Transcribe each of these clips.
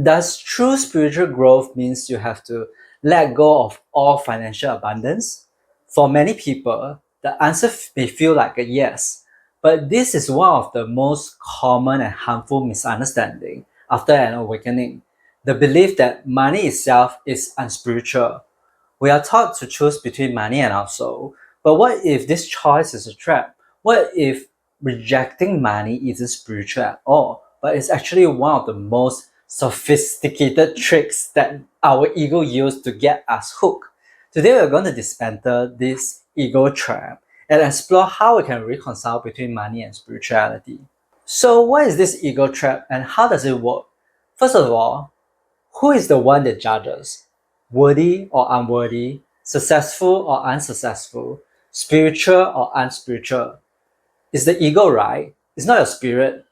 Does true spiritual growth means you have to let go of all financial abundance? For many people, the answer may feel like a yes, but this is one of the most common and harmful misunderstanding after an awakening. The belief that money itself is unspiritual. We are taught to choose between money and our soul, but what if this choice is a trap? What if rejecting money isn't spiritual at all, but it's actually one of the most sophisticated tricks that our ego used to get us hooked? Today we're going to dismantle this ego trap and explore how we can reconcile between money and spirituality. So what is this ego trap and how does it work? First of all, who is the one that judges? Worthy or unworthy? Successful or unsuccessful? Spiritual or unspiritual? Is the ego right? It's not your spirit.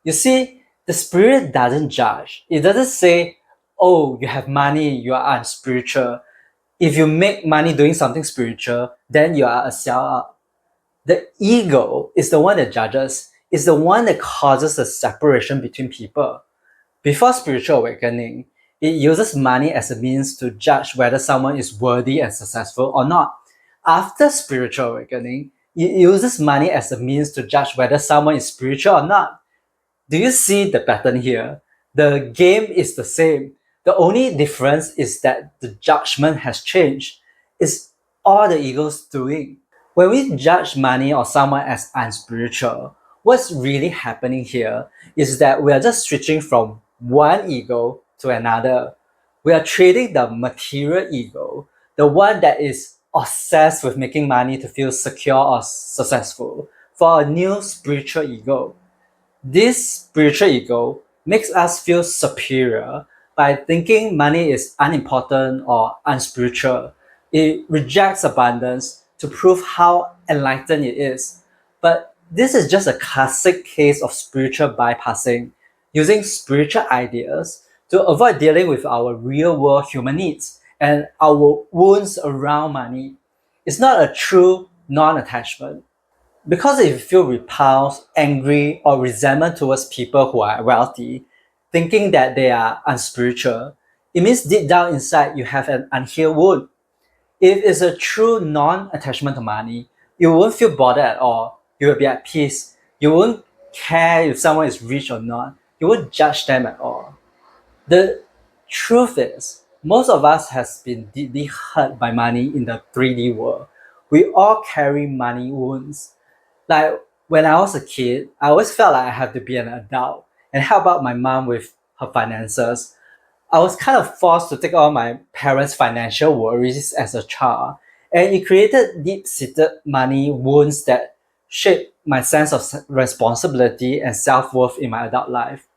You see, the spirit doesn't judge. It doesn't say, oh, you have money, you are unspiritual. If you make money doing something spiritual, then you are a sellout. The ego is the one that judges, is the one that causes the separation between people. Before spiritual awakening, it uses money as a means to judge whether someone is worthy and successful or not. After spiritual awakening, it uses money as a means to judge whether someone is spiritual or not. Do you see the pattern here? The game is the same. The only difference is that the judgment has changed. It's all the ego's doing. When we judge money or someone as unspiritual, what's really happening here is that we are just switching from one ego to another. We are trading the material ego, the one that is obsessed with making money to feel secure or successful, for a new spiritual ego. This spiritual ego makes us feel superior by thinking money is unimportant or unspiritual. It rejects abundance to prove how enlightened it is. But this is just a classic case of spiritual bypassing, using spiritual ideas to avoid dealing with our real world human needs and our wounds around money. It's not a true non attachment. Because if you feel repulsed, angry, or resentment towards people who are wealthy, thinking that they are unspiritual, it means deep down inside you have an unhealed wound. If it's a true non-attachment to money, you won't feel bothered at all. You will be at peace. You won't care if someone is rich or not. You won't judge them at all. The truth is, most of us has been deeply hurt by money in the 3D world. We all carry money wounds. Like when I was a kid, I always felt like I had to be an adult and help out my mom with her finances. I was kind of forced to take on my parents' financial worries as a child, and it created deep-seated money wounds that shaped my sense of responsibility and self-worth in my adult life.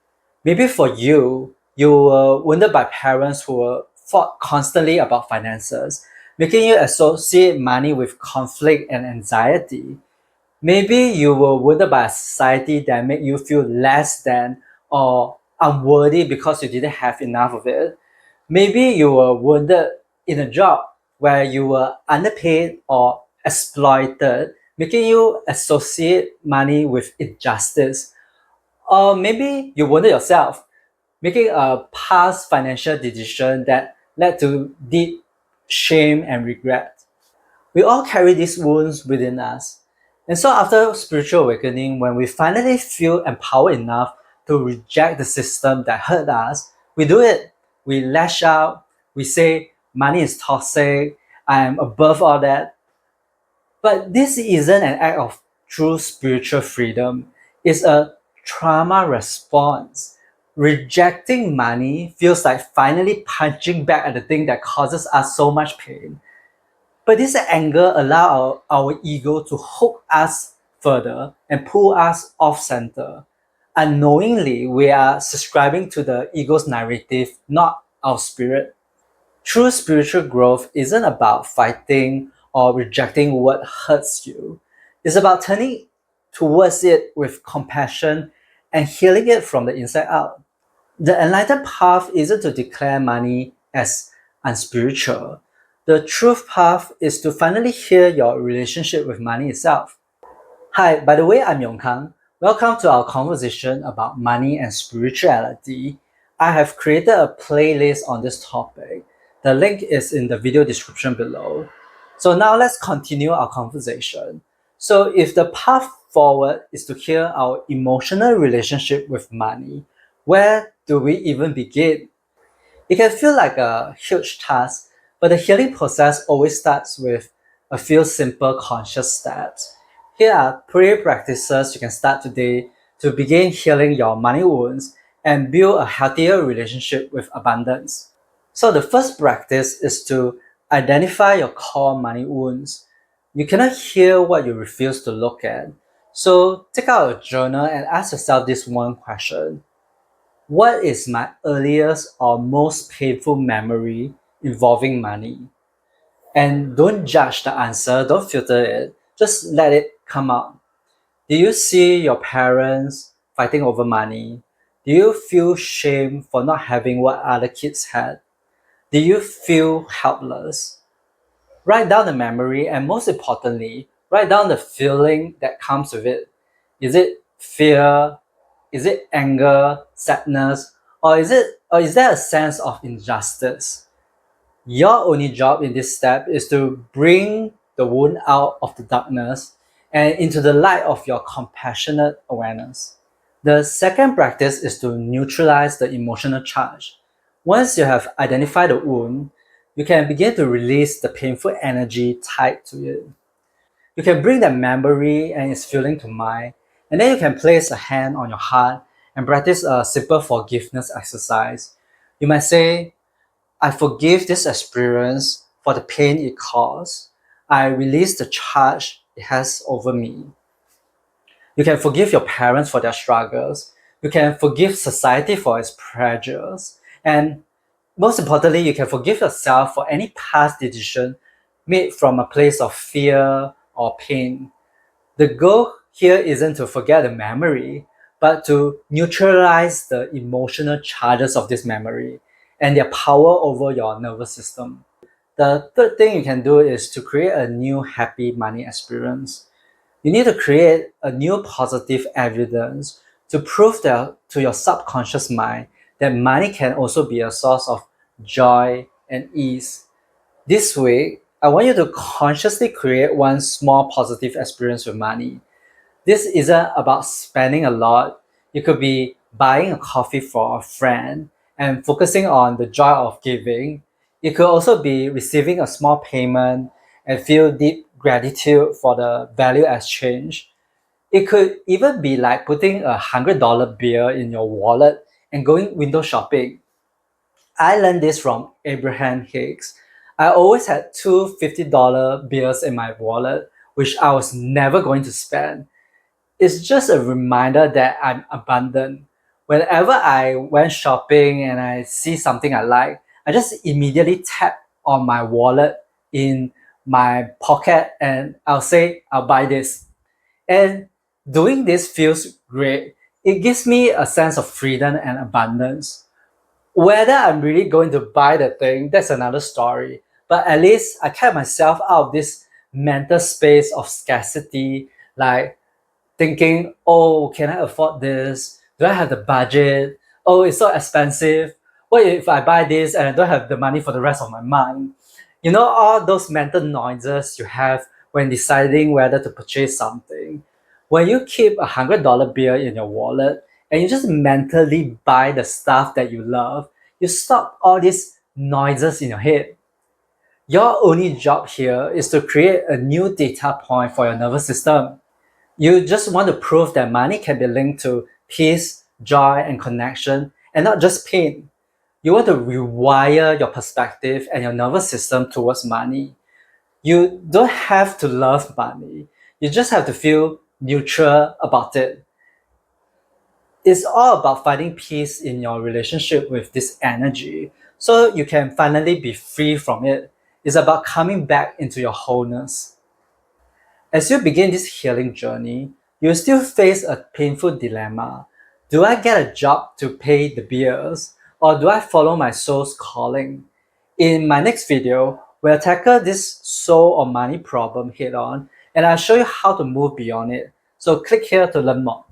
Maybe for you, you were wounded by parents who fought constantly about finances, making you associate money with conflict and anxiety. Maybe you were wounded by a society that made you feel less than or unworthy because you didn't have enough of it. Maybe you were wounded in a job where you were underpaid or exploited, making you associate money with injustice. Or maybe you wounded yourself, making a past financial decision that led to deep shame and regret. We all carry these wounds within us. And so after spiritual awakening, when we finally feel empowered enough to reject the system that hurt us, we do it. We lash out. We say, money is toxic. I'm above all that. But this isn't an act of true spiritual freedom. It's a trauma response. Rejecting money feels like finally punching back at the thing that causes us so much pain. But this anger allows our ego to hook us further and pull us off center. Unknowingly, we are subscribing to the ego's narrative, not our spirit. True spiritual growth isn't about fighting or rejecting what hurts you. It's about turning towards it with compassion and healing it from the inside out. The enlightened path isn't to declare money as unspiritual. The truth path is to finally heal your relationship with money itself. Hi, by the way, I'm Yongkang. Welcome to our conversation about money and spirituality. I have created a playlist on this topic. The link is in the video description below. So now let's continue our conversation. So if the path forward is to heal our emotional relationship with money, where do we even begin? It can feel like a huge task, but the healing process always starts with a few simple conscious steps. Here are three practices you can start today to begin healing your money wounds and build a healthier relationship with abundance. So the first practice is to identify your core money wounds. You cannot heal what you refuse to look at. So take out a journal and ask yourself this one question. What is my earliest or most painful memory involving money? And don't judge the answer, don't filter it, just let it come out. Do you see your parents fighting over money? Do you feel shame for not having what other kids had? Do you feel helpless? Write down the memory and most importantly, write down the feeling that comes with it. Is it fear? Is it anger, sadness, or is there a sense of injustice? Your only job in this step is to bring the wound out of the darkness and into the light of your compassionate awareness. The second practice is to neutralize the emotional charge. Once you have identified the wound, you can begin to release the painful energy tied to it. You can bring that memory and its feeling to mind, and then you can place a hand on your heart and practice a simple forgiveness exercise. You might say, I forgive this experience for the pain it caused. I release the charge it has over me. You can forgive your parents for their struggles. You can forgive society for its pressures. And most importantly, you can forgive yourself for any past decision made from a place of fear or pain. The goal here isn't to forget the memory, but to neutralize the emotional charges of this memory and their power over your nervous system. The third thing you can do is to create a new happy money experience. You need to create a new positive evidence to prove that to your subconscious mind that money can also be a source of joy and ease. This way, I want you to consciously create one small positive experience with money. This isn't about spending a lot. You could be buying a coffee for a friend and focusing on the joy of giving. It could also be receiving a small payment and feel deep gratitude for the value exchange. It could even be like putting $100 bill in your wallet and going window shopping. I learned this from Abraham Hicks. I always had two $50 bills in my wallet, which I was never going to spend. It's just a reminder that I'm abundant. Whenever I went shopping and I see something I like, I just immediately tap on my wallet in my pocket and I'll say, I'll buy this. And doing this feels great. It gives me a sense of freedom and abundance. Whether I'm really going to buy the thing, that's another story. But at least I kept myself out of this mental space of scarcity, like thinking, oh, can I afford this? Do I have the budget? Oh, it's so expensive. What if I buy this and I don't have the money for the rest of my month? You know, all those mental noises you have when deciding whether to purchase something. When you keep $100 bill in your wallet and you just mentally buy the stuff that you love, you stop all these noises in your head. Your only job here is to create a new data point for your nervous system. You just want to prove that money can be linked to peace, joy, and connection, and not just pain. You want to rewire your perspective and your nervous system towards money. You don't have to love money. You just have to feel neutral about it. It's all about finding peace in your relationship with this energy so you can finally be free from it. It's about coming back into your wholeness. As you begin this healing journey, you still face a painful dilemma. Do I get a job to pay the bills, or do I follow my soul's calling? In my next video, we'll tackle this soul or money problem head on, and I'll show you how to move beyond it. So click here to learn more.